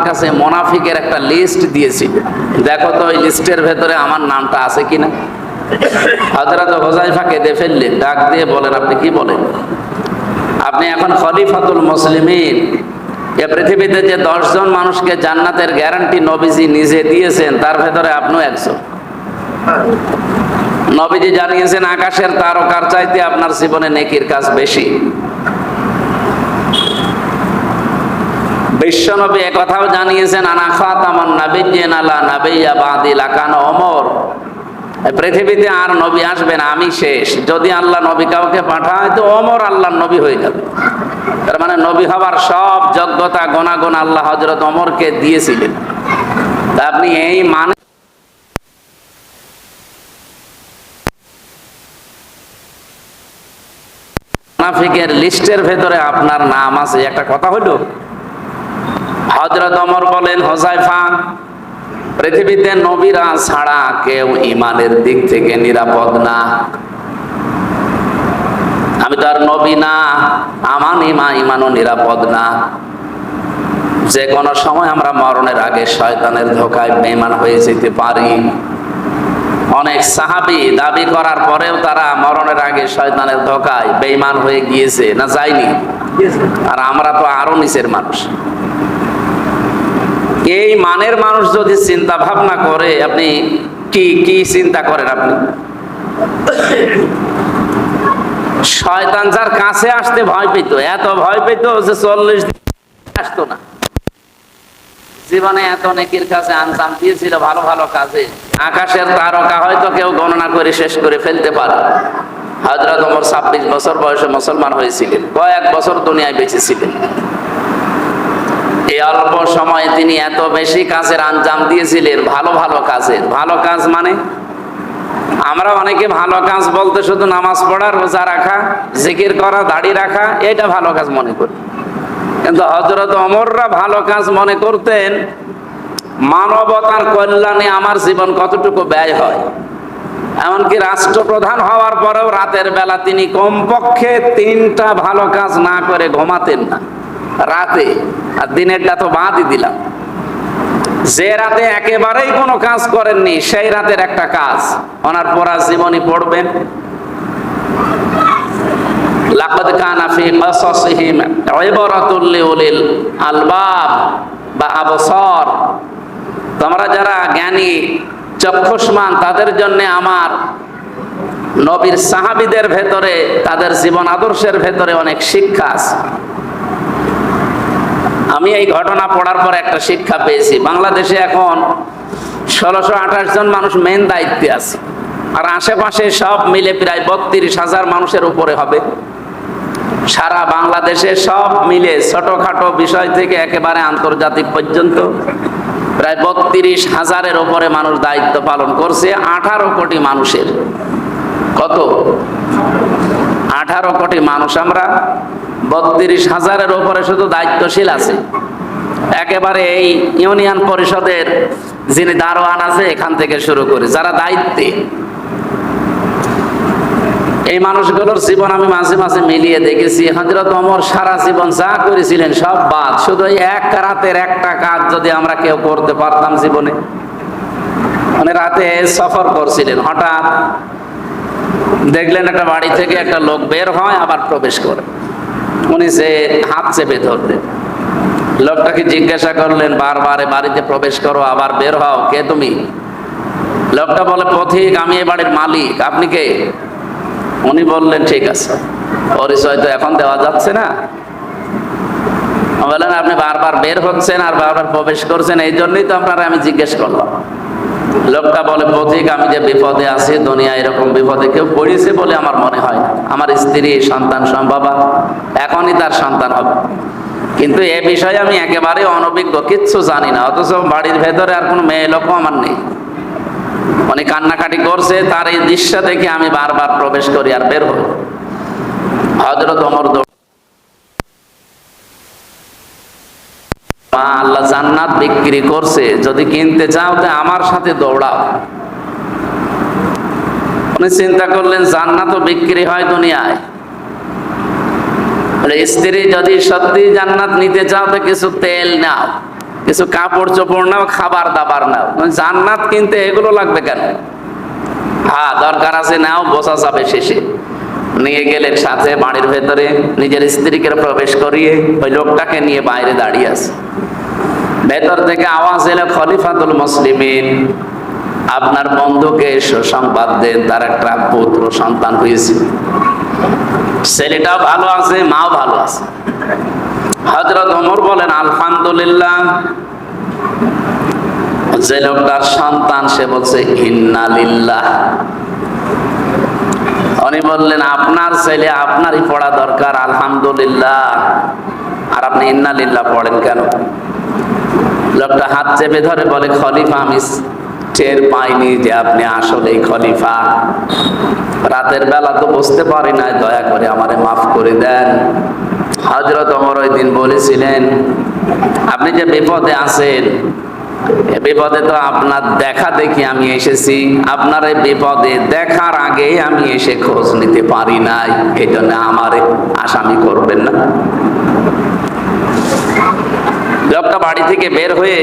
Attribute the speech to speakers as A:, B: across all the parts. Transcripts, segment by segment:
A: কাছে মুনাফিকের একটা লিস্ট দিয়েছিল, দেখো তো ওই লিস্টের ভেতরে আমার নামটা আছে কিনা। হযরত হুযায়ফা কেঁদে ফেললেন, ডাক দিয়ে বলেন, আপনি কি বলেন? আপনি এখন খলিফাতুল মুসলিমিন, এ পৃথিবীতে যে 10 জন মানুষকে জান্নাতের গ্যারান্টি নবীজি নিজে দিয়েছেন, তার ভেতরে আপনিও একজন। নবীজি জানিয়েছেন আকাশের তারকার চাইতে আপনার জীবনে নেকির কাজ বেশি। বিশ্বনবী একথাও জানিয়েছেন, আনা খাতামুন নাবিয়্যিন লা নাবিয়্যা বাদি লাকানা ওমর, পৃথিবীতে আর নবী আসবে না, আমি শেষ। যদি আল্লাহ নবী কাউকে পাঠায় তো ওমর আল্লাহর নবী হয়ে যাবে। তার মানে নবী হবার সব যোগ্যতা গুণাগুণ আল্লাহ হযরত ওমরকে দিয়েছিলেন। তা আপনি এই মানে মুনাফিকের লিস্টের ভেতরে আপনার নাম আছে, একটা কথা হলো। হযরত ওমর বলেন, হুযায়ফা, পৃথিবীতে নবীরা ছাড়া কেউ ইমানের দিক থেকে নিরাপদ না। আমি তো আর নবী না, আমার ইমানও নিরাপদ না। যে কোনো সময় আমরা মরণের আগে শয়তানের ধোঁকায় বেঈমান হয়ে যেতে পারি। অনেক সাহাবী দাবি করার পরেও তারা মরণের আগে শয়তানের ধোঁকায় বেঈমান হয়ে গিয়েছে, না যায়নি? আর আমরা তো আরো নিচের মানুষ। এই মানের মানুষ যদি চিন্তা ভাবনা করে, আপনি কি কি চিন্তা করেন? আপনি শয়তান যার কাছে আসতে ভয় পেত, এত ভয় পেত যে 40 দিন আসতো না। জীবনে এত নেকির কাছে আঞ্জাম দিয়েছিল, ভালো ভালো কাজে। আকাশের তারকা হয়তো কেউ গণনা করে শেষ করে ফেলতে পারে। হযরত ওমর 26 বছর বয়সে মুসলমান হয়েছিলেন, কয়েক বছর দুনিয়ায় বেঁচে ছিলেন। এই অল্প সময়ে তিনি এত বেশি কাজের আঞ্জাম দিয়েছিলেন, ভালো ভালো কাজের। ভালো কাজ মানে আমরা অনেকে ভালো কাজ বলতে শুধু নামাজ পড়া, রোজা রাখা, জিকির করা, দাড়ি রাখা, এটা ভালো কাজ মনে করি। কিন্তু হযরত ওমররা ভালো কাজ মনে করতেন মানবতার কল্যাণে আমার জীবন কতটুকু ব্যয় হয়। এমনকি রাষ্ট্রপ্রধান হওয়ার পরেও রাতের বেলা তিনি কমপক্ষে 3টা ভালো কাজ না করে ঘুমাতেন না রাতে। আর দিনেরটা তো বাদই দিলাম। যে রাতে একেবারেই কোনো কাজ করেননি, সেই রাতের একটা কাজ ওনার পড়া জীবনী পড়বেন। লাকাদ কানা ফি কসাসিহিম ইবরাতুল লিউলিল আলবাব বা আবসার, তোমরা যারা জ্ঞানী চক্ষুষ্মান তাদের জন্য আমার নবীর সাহাবীদের ভেতরে, তাদের জীবন আদর্শের ভেতরে অনেক শিক্ষা আছে। আমি এই ঘটনা পড়ার পর একটা শিক্ষা পেয়েছি। বাংলাদেশে এখন 1628 জন মানুষ মেন দায়িত্বে আছে, আর আশেপাশে সব মিলে প্রায় 32,000 মানুষের উপরে হবে। সারা বাংলাদেশে সব মিলে ছোটখাটো বিষয় থেকে একেবারে আন্তর্জাতিক পর্যন্ত প্রায় 32,000-এর উপরে মানুষ দায়িত্ব পালন করছে। 18 কোটি মানুষের, কত? 18 কোটি মানুষ আমরা, 32,000-এর উপরে শুধু দায়িত্বশীল আছে। একেবারে এই ইউনিয়ন পরিষদের যিনি দারোয়ান আছে এখান থেকে শুরু করে যারা দায়িত্বে, এই মানুষগুলোর জীবন আমি মাঝে মাঝে মিলিয়ে দেখেছি। হযরত ওমর সারা জীবন যা করেছিলেন সব বাদ, শুধু এক রাতের একটা কাজ যদি আমরা কেউ করতে পারতাম জীবনে। মানে রাতে সফর করছিলেন, হঠাৎ দেখলেন একটা বাড়ি থেকে একটা লোক বের হয় আবার প্রবেশ করে। উনি যে হাত চেপে ধরলেন, লোকটাকে জিজ্ঞাসা করলেন, বারবার বাড়িতে প্রবেশ করো আবার বের হও, কে তুমি? লোকটা বলে, পথিক, আমি এই বাড়ির মালিক, আপনি কে? উনি বললেন, ঠিক আছে, পরিচয় তো এখন দেওয়া যাচ্ছে না। বললেন, আপনি বারবার বের হচ্ছেন আর বারবার প্রবেশ করছেন, এই জন্যই তো আপনারা আমি জিজ্ঞেস করলাম। লোকটা বলে, পথিক, আমি যে বিপদে আছি, দুনিয়া এরকম বিপদে কেউ পড়েছে বলে আমার মনে হয় না। আমার স্ত্রী সন্তান সম্ভবা, এখনই তার সন্তান হবে, কিন্তু এ বিষয়ে আমি একেবারে অনভিজ্ঞ, কিচ্ছু জানি না। অথচ বাড়ির ভেতরে আর কোনো মেয়ে লোকও আমার নেই। উনি কান্নাকাটি করছে, তার এই দৃশ্য দেখে আমি বারবার প্রবেশ করি আর বের হই। হযরত ওমর, আল্লাহ জান্নাত বিক্রি করছে, যদি কিনতে চাও তো আমার সাথে দৌড়াও। উনি চিন্তা করলেন, জান্নাতও বিক্রি হয় দুনিয়ায়, স্ত্রী যদি সত্যি জান্নাত নিতে চাও তো কিছু তেল নাও, কিছু কাপড় চোপড় নাও, খাবার দাবার নাও। জান্নাত কিনতে এগুলো লাগবে কেন? হ্যাঁ, দরকার আছে নাও, বোঝা যাবে শেষে। নিয়ে গেলেন সাথে বাড়ির ভেতরে, নিজের স্ত্রীকে প্রবেশ করিয়ে ওই লোকটাকে নিয়ে বাইরে দাঁড়িয়ে আছে। ভেতর থেকে আওয়াজ এলো, খলিফাতুল মুসলিমিন, আপনার বন্ধুকে সুসংবাদ দেন, তার একটা পুত্র সন্তান হয়েছে। ছেলেটাও ভালো আছে, মাও ভালো আছে। হযরত ওমর বলেন, আলহামদুলিল্লাহ। যে লোকটার সন্তান, সে বলছে ইন্না লিল্লাহ। উনি বললেন, আপনার ছেলে, আপনারই পড়া দরকার আলহামদুলিল্লাহ, আর আপনি ইন্না লিল্লাহ পড়েন কেন? লোকটা হাত চেপে ধরে বলে, খলিফা, আমি টের পাইনি যে আপনি আসলেই খলিফা। রাতের বেলা তো বুঝতে পারি না, দয়া করে আমারে মাফ করে দেন। হযরত ওমর ওই দিন বলেছিলেন, আপনি যে বিপদে আছেন, বিপদে তো আপনার দেখা দেখি আমি এসেছি, আপনার এই বিপদে দেখার আগে আমি এসে খোঁজ নিতে পারি নাই, এই জন্য আমারে আসামি করবেন না। লোকটা বাড়ি থেকে বের হয়ে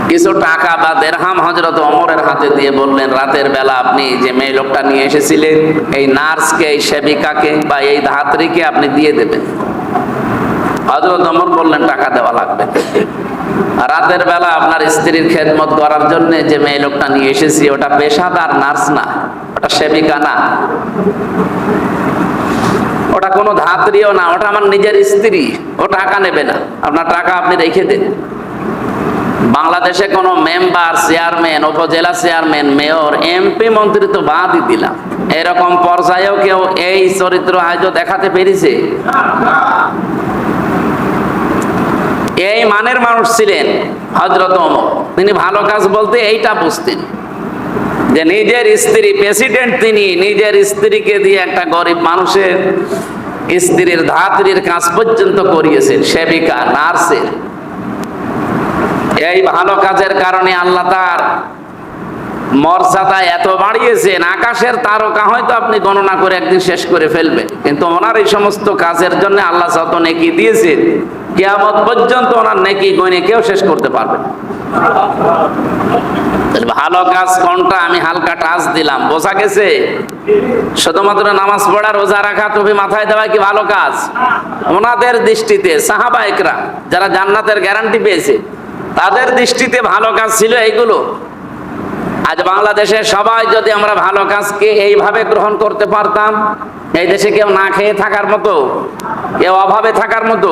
A: কিছু টাকা বা দেরহাম হযরত ওমরের হাতে দিয়ে বললেন, রাতের বেলা আপনি যে মেয়ে লোকটা নিয়ে এসেছিলেন, এই নার্সকে, এই সেবিকাকে বা এই ধাত্রীকে আপনি দিয়ে দেবেন। হযরত ওমর বললেন, টাকা দেওয়া লাগবে। রাতের বেলা আপনার স্ত্রীর খেদমত করার জন্য যে মেয়ে লোকটা নিয়ে এসেছি, ওটা পেশাদার নার্স না, ওটা সেবিকা না, ওটা কোনো ধাত্রীও না, ওটা আমার নিজের স্ত্রী। ও টাকা নেবে না, আপনার টাকা আপনি রেখে দেন। বাংলাদেশে কোনো মেম্বার, চেয়ারম্যান, উপজেলা চেয়ারম্যান, মেয়র, এমপি, মন্ত্রী তো বাদই দিলাম, এরকম পর্যায়েও কেউ এই চরিত্র আজও দেখাতে পেরেছে? এই মানের মানুষ ছিলেন হযরত ওমর। তিনি ভালো কাজ বলতে এইটা বুঝতেন যে নিজের স্ত্রী প্রেসিডেন্ট, তিনি নিজের স্ত্রীকে দিয়ে একটা গরিব মানুষের স্ত্রীর ধাত্রীর কাজ পর্যন্ত করিয়েছেন, সেবিকা, নার্সের। এই ভালো কাজের কারণে আল্লাহ তার মর্যাদা এত বাড়িয়েছেন, আকাশের তারকা হয়তো আপনি গণনা করে একদিন শেষ করে ফেলবেন, কিন্তু ওনার এই সমস্ত কাজের জন্য আল্লাহ যত নেকি দিয়েছেন, কিয়ামত পর্যন্ত ওনার নেকি গণে কেউ শেষ করতে পারবে না। ভালো কাজ কোনটা আমি হালকা টাচ দিলাম, বোঝা গেছে? শুধুমাত্র নামাজ পড়া, রোজা রাখা, টুপি মাথায় দেওয়া কি ভালো কাজ? ওনাদের দৃষ্টিতে, সাহাবা ইকরাম যারা জান্নাতের গ্যারান্টি পেয়েছে, তাদের দৃষ্টিতে ভালো কাজ ছিল এইগুলো। আজ বাংলাদেশে সবাই যদি আমরা ভালো কাজকে এইভাবে গ্রহণ করতে পারতাম, এই দেশে কেউ না খেয়ে থাকার মতো, কেউ অভাবে থাকার মতো।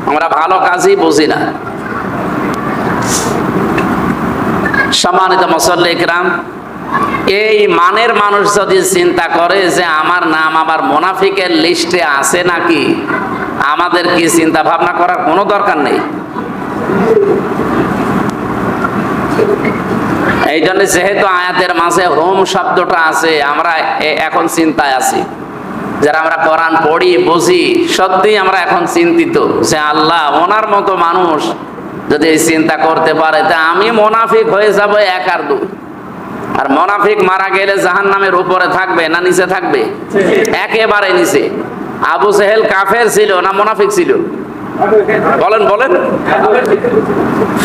A: আমরা ভালো কাজই বুঝি না। সম্মানিত মুসল্লি কিরাম, এই মানের মানুষ যদি চিন্তা করে যে আমার নাম আবার মুনাফিকের লিস্টে আছে নাকি, আমাদের কি চিন্তা ভাবনা করার কোনো দরকার নেই। এই জন্য যেহেতু আয়াতের মাঝে হোম শব্দটা আছে, আমরা এখন চিন্তায় আছি। যারা আমরা কোরআন পড়ি, বুঝি, সত্যি আমরা এখন চিন্তিত যে আল্লাহ, ওনার মতো মানুষ যদি এই চিন্তা করতে পারে, তা আমি মুনাফিক হয়ে যাব এক আর দুই। আর মুনাফিক মারা গেলে জাহান্নামের উপরে থাকবে না নিচে থাকবে? একেবারে নিচে। আবু জেহেল কাফের ছিল না মুনাফিক ছিল? বলেন বলেন।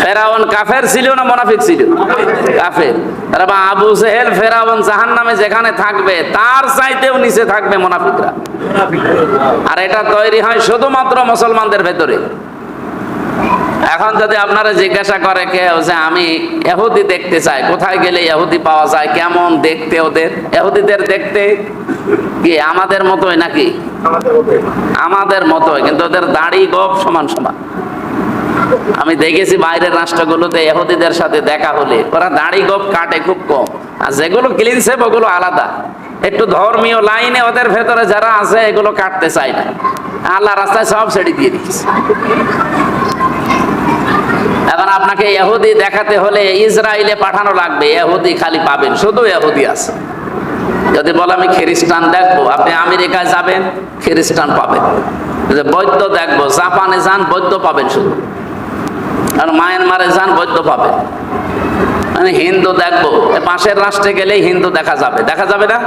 A: ফেরাউন কাফের ছিল না মুনাফিক ছিল? কাফের। তার মানে আবু জেহেল, ফেরাউন জাহান্নামে যেখানে থাকবে, তার চাইতেও নিচে থাকবে মুনাফিকরা। আর এটা তৈরি হয় শুধুমাত্র মুসলমানদের ভেতরে। এখন যদি আপনারা জিজ্ঞাসা করে কেউ যে আমি ইহুদি দেখতে চাই, কোথায় গেলে ইহুদি পাওয়া যায়, কেমন দেখতে ওদের? ইহুদিদের দেখতে কি আমাদের মতোই নাকি? আমাদের মতোই, কিন্তু ওদের দাড়ি গোঁফ সমান সমান। আমি দেখেছি বাইরের রাষ্ট্রগুলোতে ইহুদিদের সাথে দেখা হলে ওরা দাড়ি গোঁফ কাটে খুব কম, আর যেগুলো ক্লিন শেভ ওগুলো আলাদা। একটু ধর্মীয় লাইনে ওদের ভেতরে যারা আছে, এগুলো কাটতে চায় না। আল্লাহ রাস্তায় সব ছেড়ে দিয়ে দিচ্ছে। এখন আপনাকে ইহুদি দেখাতে হলে ইসরায়েলে পাঠানো লাগবে, ইহুদি খালি পাবেন, শুধু ইহুদি আছে। যদি বলে আমি খ্রিস্টান দেখবো, আপনি আমেরিকায় যাবেন, খ্রিস্টান পাবেন। বৌদ্ধ দেখবো, জাপানে যান, বৌদ্ধ পাবেন শুধু। আর মায়ানমারে যান, বৌদ্ধ পাবেন। মানে হিন্দু দেখবো, পাশের রাষ্ট্রে গেলেই হিন্দু দেখা যাবে, দেখা যাবে না?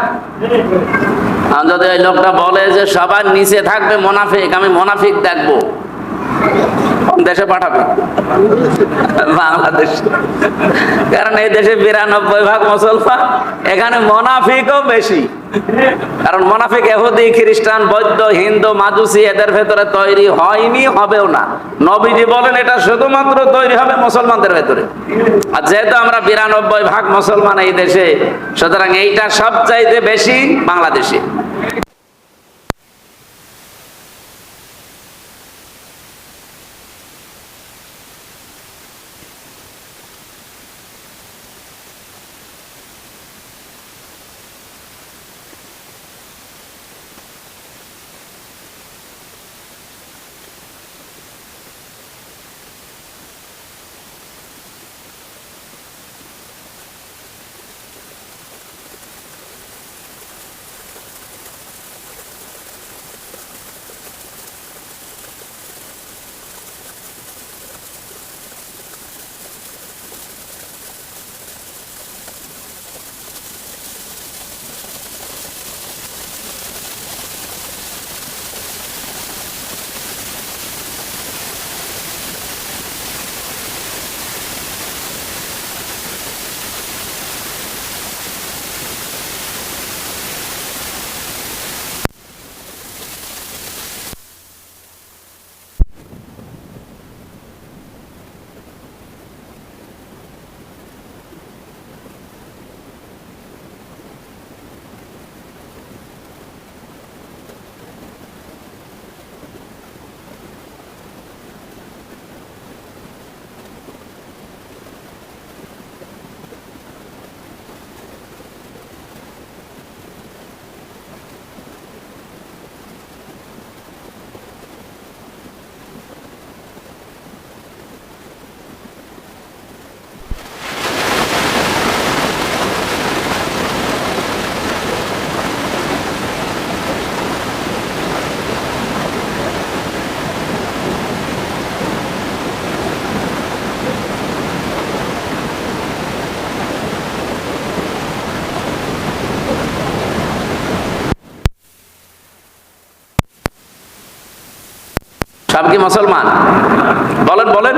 A: যদি ওই লোকটা বলে যে সবার নিচে থাকবে মুনাফিক, আমি মুনাফিক দেখবো, কোন দেশে পাঠাবে? বাংলাদেশ। কারণ এই দেশে 92% মুসলমান, এখানে মুনাফিকও বেশি। কারণ মুনাফিক ইহুদি, খ্রিস্টান, বৌদ্ধ, হিন্দু, মাজুসি এদের ভেতরে তৈরি হয়নি, হবেও না। নবীজি বলেন এটা শুধুমাত্র তৈরি হবে মুসলমানদের ভেতরে। আর যেহেতু আমরা 92% মুসলমান এই দেশে, সুতরাং এইটা সবচাইতে বেশি বাংলাদেশে। সব কি মুসলমান? বলেন বলেন।